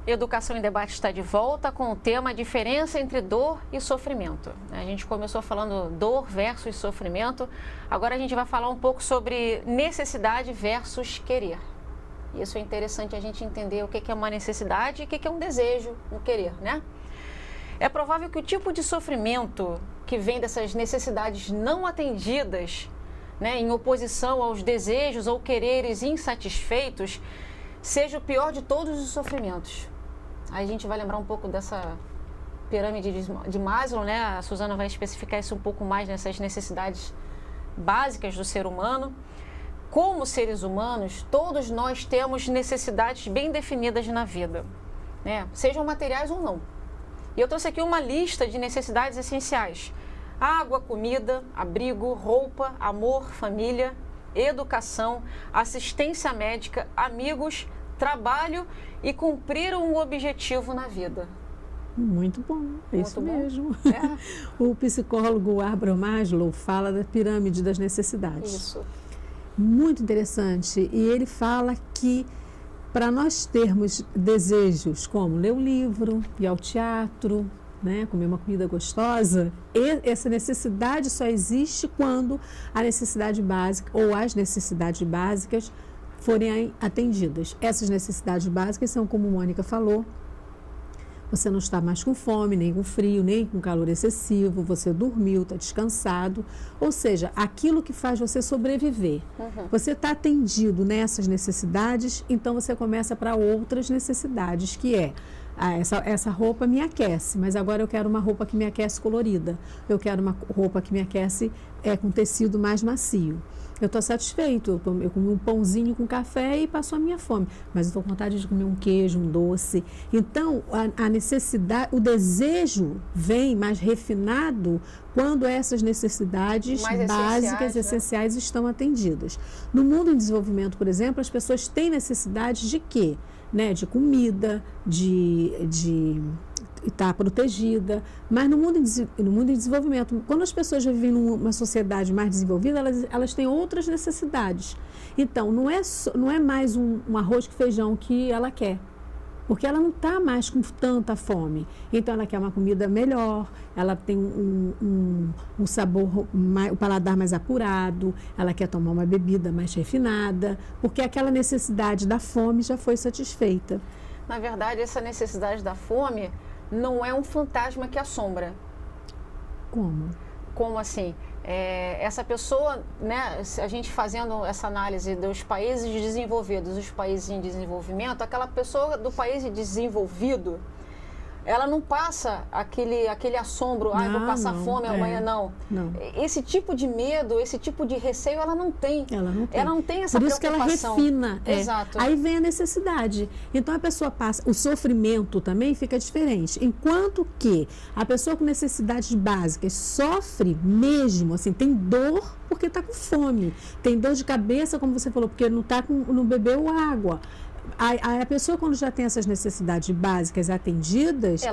Educação em Debate está de volta com o tema diferença entre dor e sofrimento. A gente começou falando dor versus sofrimento, agora a gente vai falar um pouco sobre necessidade versus querer. Isso é interessante a gente entender o que é uma necessidade e o que é um desejo, um querer, né? É provável que o tipo de sofrimento que vem dessas necessidades não atendidas, né, em oposição aos desejos ou quereres insatisfeitos, seja o pior de todos os sofrimentos. Aí a gente vai lembrar um pouco dessa pirâmide de Maslow, né? A Suzana vai especificar isso um pouco mais nessas necessidades básicas do ser humano. Como seres humanos, todos nós temos necessidades bem definidas na vida, né? Sejam materiais ou não. E eu trouxe aqui uma lista de necessidades essenciais: água, comida, abrigo, roupa, amor, família, educação, assistência médica, amigos, trabalho e cumprir um objetivo na vida. Muito bom, é isso mesmo. É. O psicólogo Abraham Maslow fala da pirâmide das necessidades. Isso. Muito interessante. E ele fala que para nós termos desejos como ler um livro, ir ao teatro, né, comer uma comida gostosa, essa necessidade só existe quando a necessidade básica ou as necessidades básicas forem atendidas. Essas necessidades básicas são, como a Mônica falou, você não está mais com fome, nem com frio, nem com calor excessivo, você dormiu, está descansado, ou seja, aquilo que faz você sobreviver. Você está atendido nessas necessidades, então você começa para outras necessidades, que é: essa roupa me aquece, mas agora eu quero uma roupa que me aquece colorida, eu quero uma roupa que me aquece com tecido mais macio. Eu estou satisfeito, eu comi um pãozinho com café e passou a minha fome, mas eu estou com vontade de comer um queijo, um doce. Então, a necessidade, o desejo vem mais refinado quando essas necessidades básicas, essenciais, estão atendidas. No mundo em desenvolvimento, por exemplo, as pessoas têm necessidade de quê? Né? De comida, de estar protegida, mas no mundo em desenvolvimento, quando as pessoas já vivem numa sociedade mais desenvolvida, elas têm outras necessidades. Então, não é mais um arroz com feijão que ela quer, porque ela não está mais com tanta fome. Então, ela quer uma comida melhor, ela tem um sabor, o paladar mais apurado, ela quer tomar uma bebida mais refinada, porque aquela necessidade da fome já foi satisfeita. Na verdade, essa necessidade da fome não é um fantasma que assombra. Como? Como assim? Essa pessoa, né, a gente fazendo essa análise dos países desenvolvidos, os países em desenvolvimento, aquela pessoa do país desenvolvido, ela não passa aquele assombro, vou passar fome amanhã, não. Esse tipo de medo, esse tipo de receio, ela não tem. Ela não tem essa preocupação. Por isso que ela refina. Exato. Aí vem a necessidade. Então, a pessoa passa... O sofrimento também fica diferente. Enquanto que a pessoa com necessidades básicas sofre mesmo, assim, tem dor porque está com fome. Tem dor de cabeça, como você falou, porque não bebeu água. A pessoa, quando já tem essas necessidades básicas atendidas,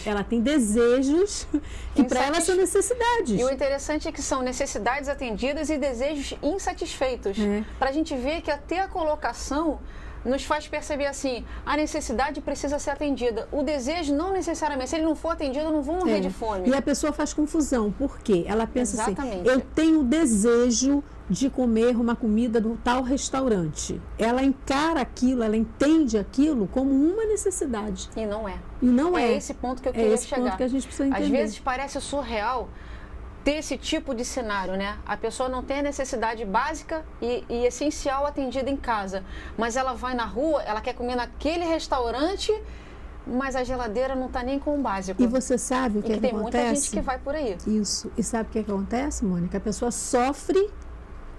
ela tem desejos que para ela são necessidades. E o interessante é que são necessidades atendidas e desejos insatisfeitos. Para a gente ver que até a colocação nos faz perceber assim, a necessidade precisa ser atendida. O desejo não necessariamente, se ele não for atendido, eu não vou morrer de fome. E a pessoa faz confusão, por quê? Ela pensa assim, eu tenho desejo de comer uma comida do tal restaurante. Ela encara aquilo, ela entende aquilo como uma necessidade. E não é. E não é. É esse ponto que eu queria chegar. Ponto que a gente precisa entender. Às vezes parece surreal ter esse tipo de cenário, né? A pessoa não tem a necessidade básica e essencial atendida em casa, mas ela vai na rua, ela quer comer naquele restaurante, mas a geladeira não está nem com o básico. E você sabe o que tem acontece? Muita gente que vai por aí. Isso. E sabe o que acontece, Mônica? A pessoa sofre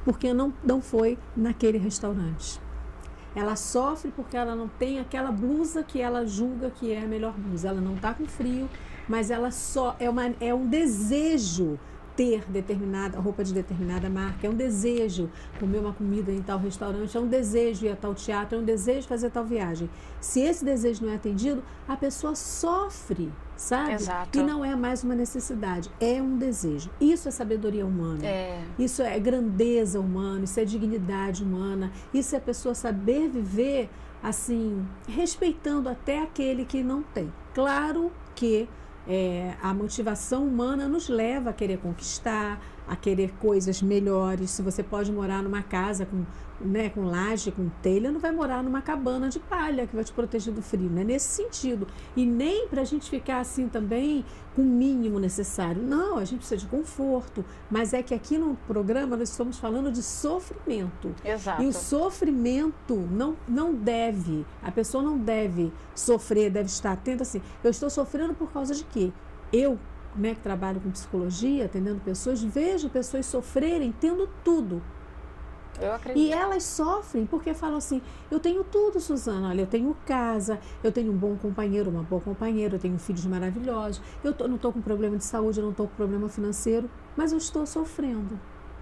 porque não foi naquele restaurante. Ela sofre porque ela não tem aquela blusa que ela julga que é a melhor blusa. Ela não está com frio, mas ela é um desejo ter determinada roupa de determinada marca, é um desejo comer uma comida em tal restaurante, é um desejo ir a tal teatro, é um desejo fazer tal viagem. Se esse desejo não é atendido, a pessoa sofre sabe? Exato. E não é mais uma necessidade, é um desejo. Isso é sabedoria humana. Isso é grandeza humana, isso é dignidade humana, isso é a pessoa saber viver assim, respeitando até aquele que não tem. Claro que a motivação humana nos leva a querer conquistar, a querer coisas melhores. Se você pode morar numa casa com laje, com telha, não vai morar numa cabana de palha que vai te proteger do frio, né? Nesse sentido. E nem para a gente ficar assim também com o mínimo necessário. Não, a gente precisa de conforto. Mas é que aqui no programa nós estamos falando de sofrimento. Exato. E o sofrimento não deve, a pessoa não deve sofrer, deve estar atenta assim. Eu estou sofrendo por causa de quê? Eu, que trabalho com psicologia, atendendo pessoas, vejo pessoas sofrerem tendo tudo. Eu acredito. E elas sofrem porque falam assim, eu tenho tudo, Suzana, olha, eu tenho casa, eu tenho um bom companheiro, uma boa companheira, eu tenho filhos maravilhosos, não estou com problema de saúde, eu não estou com problema financeiro, mas eu estou sofrendo.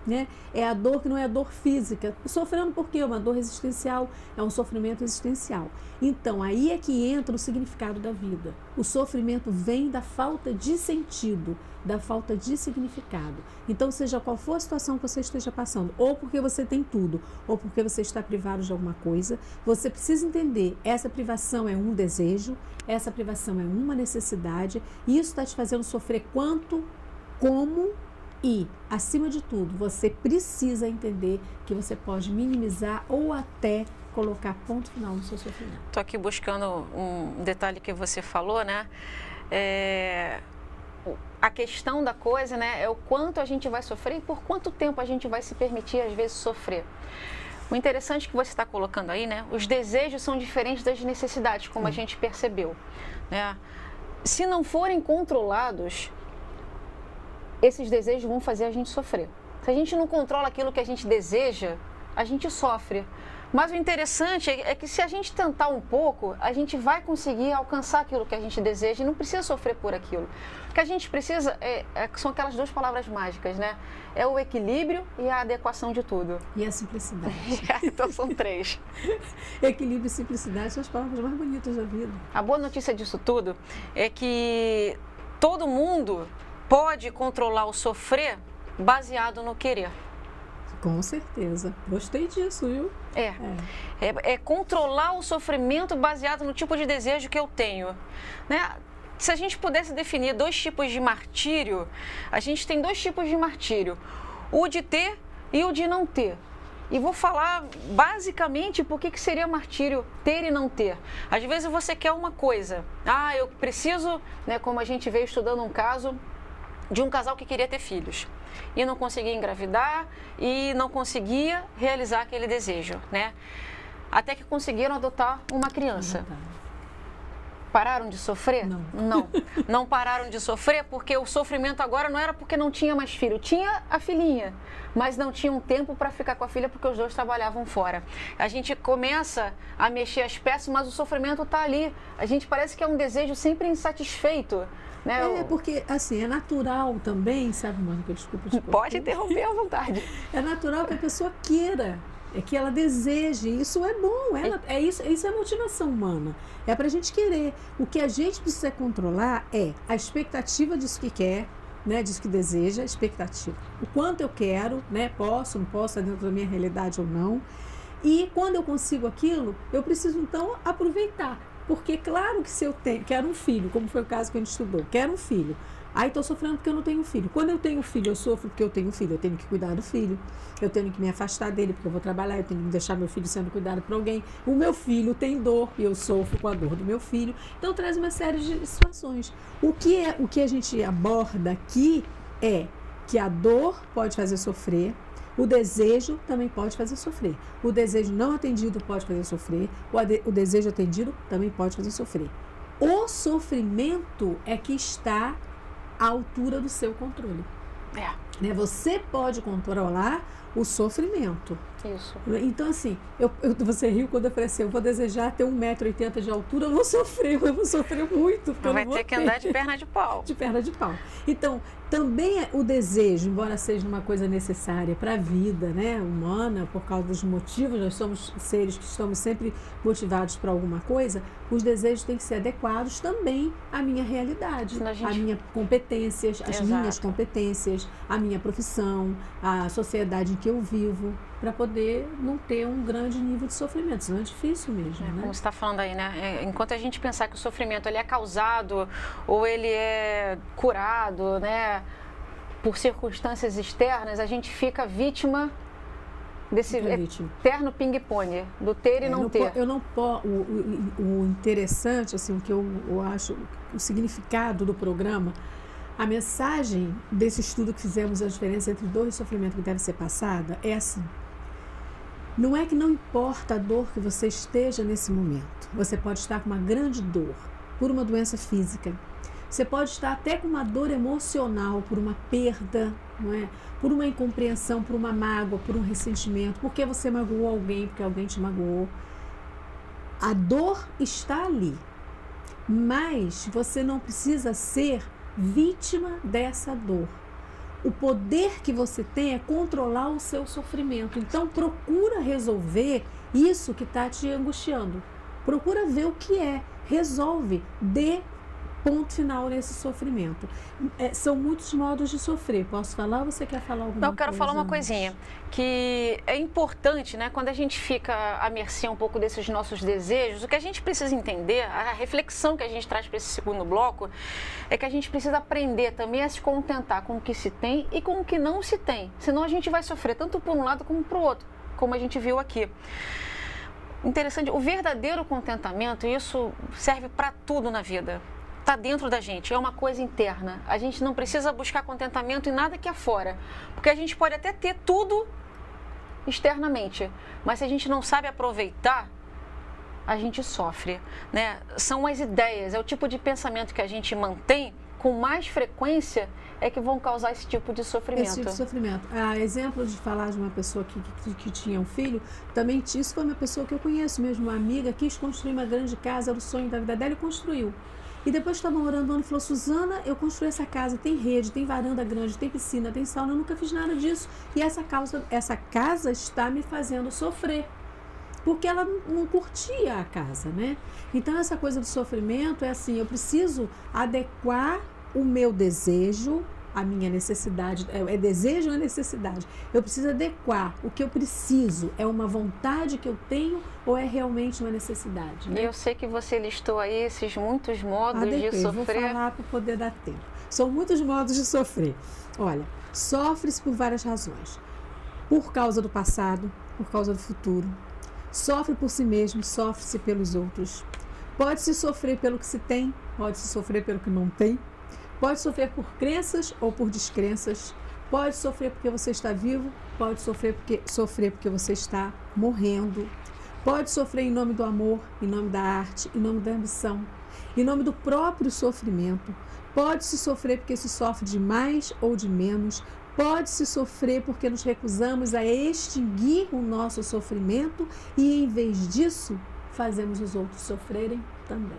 Né? É a dor que não é a dor física. Sofrendo por quê? Uma dor existencial, é um sofrimento existencial. Então, aí é que entra o significado da vida. O sofrimento vem da falta de sentido, da falta de significado. Então, seja qual for a situação que você esteja passando, ou porque você tem tudo, ou porque você está privado de alguma coisa, você precisa entender, essa privação é um desejo, essa privação é uma necessidade, e isso está te fazendo sofrer quanto, como. E, acima de tudo, você precisa entender que você pode minimizar ou até colocar ponto final no seu sofrimento. Estou aqui buscando um detalhe que você falou, né? A questão da coisa, né, é o quanto a gente vai sofrer e por quanto tempo a gente vai se permitir, às vezes, sofrer. O interessante que você está colocando aí, né? Os desejos são diferentes das necessidades, como a gente percebeu, né? Se não forem controlados, esses desejos vão fazer a gente sofrer. Se a gente não controla aquilo que a gente deseja, a gente sofre. Mas o interessante é que se a gente tentar um pouco, a gente vai conseguir alcançar aquilo que a gente deseja e não precisa sofrer por aquilo. O que a gente precisa são aquelas duas palavras mágicas, né? É o equilíbrio e a adequação de tudo. E a simplicidade. Então são três. Equilíbrio e simplicidade são as palavras mais bonitas da vida. A boa notícia disso tudo é que todo mundo pode controlar o sofrer baseado no querer. Com certeza. Gostei disso, viu? É controlar o sofrimento baseado no tipo de desejo que eu tenho. Né? Se a gente pudesse definir dois tipos de martírio, a gente tem dois tipos de martírio. O de ter e o de não ter. E vou falar basicamente por que seria martírio ter e não ter. Às vezes você quer uma coisa. Eu preciso, né, como a gente veio estudando um caso de um casal que queria ter filhos e não conseguia engravidar e não conseguia realizar aquele desejo, né? Até que conseguiram adotar uma criança. Pararam de sofrer? Não pararam de sofrer porque o sofrimento agora não era porque não tinha mais filho. Tinha a filhinha, mas não tinha um tempo para ficar com a filha porque os dois trabalhavam fora. A gente começa a mexer as peças, mas o sofrimento está ali. A gente parece que é um desejo sempre insatisfeito. Né? Porque, assim, é natural também, sabe, Mônica? Desculpa. Pode interromper à vontade. É natural que a pessoa queira, que ela deseje. Isso é bom, isso é motivação humana. É pra gente querer. O que a gente precisa controlar é a expectativa disso que quer, né, disso que deseja, expectativa. O quanto eu quero, né, posso, não posso, é dentro da minha realidade ou não. E quando eu consigo aquilo, eu preciso, então, aproveitar. Porque, claro que se eu quero um filho, como foi o caso que a gente estudou, quero um filho, aí estou sofrendo porque eu não tenho filho. Quando eu tenho filho, eu sofro porque eu tenho filho, eu tenho que cuidar do filho, eu tenho que me afastar dele porque eu vou trabalhar, eu tenho que deixar meu filho sendo cuidado por alguém. O meu filho tem dor e eu sofro com a dor do meu filho. Então, traz uma série de situações. O que a gente aborda aqui é que a dor pode fazer sofrer, o desejo também pode fazer sofrer. O desejo não atendido pode fazer sofrer. O desejo atendido também pode fazer sofrer. O sofrimento é que está à altura do seu controle. né? Você pode controlar o sofrimento. Isso. Então, assim, você riu quando eu falei assim, eu vou desejar ter 1,80 m de altura, eu vou sofrer muito. Vai ter que andar de perna de pau. De perna de pau. Então, também o desejo, embora seja uma coisa necessária para a vida, né, humana, por causa dos motivos, nós somos seres que estamos sempre motivados para alguma coisa, os desejos têm que ser adequados também à minha realidade, às minhas competências, às minhas competências, à minha profissão, à sociedade em que eu vivo, para poder não ter um grande nível de sofrimento, senão é difícil mesmo, né? Como você está falando aí, né? Enquanto a gente pensar que o sofrimento ele é causado ou ele é curado, né, por circunstâncias externas, a gente fica vítima desse eterno ping-pong, do ter e não ter. O interessante, assim, o que eu acho, o significado do programa, a mensagem desse estudo que fizemos, a diferença entre dor e sofrimento que deve ser passada, é assim. Não é que não importa a dor que você esteja nesse momento. Você pode estar com uma grande dor por uma doença física. Você pode estar até com uma dor emocional por uma perda, não é? Por uma incompreensão, por uma mágoa, por um ressentimento, porque você magoou alguém, porque alguém te magoou. A dor está ali, mas você não precisa ser vítima dessa dor. O poder que você tem é controlar o seu sofrimento. Então, procura resolver isso que está te angustiando. Procura ver o que é. Resolve. Dê ponto final nesse sofrimento. São muitos modos de sofrer. Posso falar ou você quer falar alguma coisa? Eu quero falar uma coisinha, que é importante, né? Quando a gente fica à mercê um pouco desses nossos desejos, o que a gente precisa entender, a reflexão que a gente traz para esse segundo bloco, é que a gente precisa aprender também a se contentar com o que se tem e com o que não se tem. Senão a gente vai sofrer tanto por um lado como para o outro, como a gente viu aqui. Interessante, o verdadeiro contentamento, isso serve para tudo na vida. Está dentro da gente, é uma coisa interna. A gente não precisa buscar contentamento em nada que é fora, porque a gente pode até ter tudo externamente, mas se a gente não sabe aproveitar, a gente sofre, né? São as ideias, é o tipo de pensamento que a gente mantém com mais frequência é que vão causar esse tipo de sofrimento. Esse tipo de sofrimento. Exemplo de falar de uma pessoa que tinha um filho, também isso foi uma pessoa que eu conheço mesmo, uma amiga, quis construir uma grande casa, era o sonho da vida dela e construiu. E depois estava morando e falou, Suzana, eu construí essa casa, tem rede, tem varanda grande, tem piscina, tem sauna, eu nunca fiz nada disso. E essa casa está me fazendo sofrer. Porque ela não curtia a casa, né? Então, essa coisa do sofrimento é assim, eu preciso adequar o meu desejo, a minha necessidade, é desejo ou é necessidade? Eu preciso adequar o que eu preciso, é uma vontade que eu tenho ou é realmente uma necessidade? Né? Eu sei que você listou aí esses muitos modos de sofrer. Vou falar para poder dar tempo. São muitos modos de sofrer. Olha, sofre-se por várias razões. Por causa do passado, por causa do futuro. Sofre por si mesmo, sofre-se pelos outros. Pode-se sofrer pelo que se tem, pode-se sofrer pelo que não tem. Pode sofrer por crenças ou por descrenças. Pode sofrer porque você está vivo, pode sofrer porque você está morrendo. Pode sofrer em nome do amor, em nome da arte, em nome da ambição, em nome do próprio sofrimento. Pode-se sofrer porque se sofre de mais ou de menos. Pode-se sofrer porque nos recusamos a extinguir o nosso sofrimento e, em vez disso, fazemos os outros sofrerem também.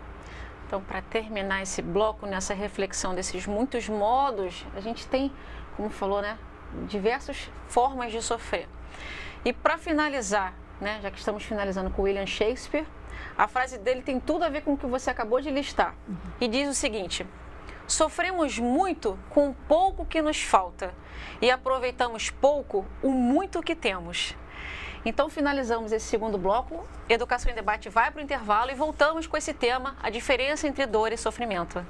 Então, para terminar esse bloco, nessa reflexão desses muitos modos, a gente tem, como falou, né, diversas formas de sofrer. E para finalizar, né, já que estamos finalizando com William Shakespeare, a frase dele tem tudo a ver com o que você acabou de listar. E diz o seguinte: sofremos muito com o pouco que nos falta e aproveitamos pouco o muito que temos. Então, finalizamos esse segundo bloco. Educação em Debate vai para o intervalo e voltamos com esse tema, a diferença entre dor e sofrimento.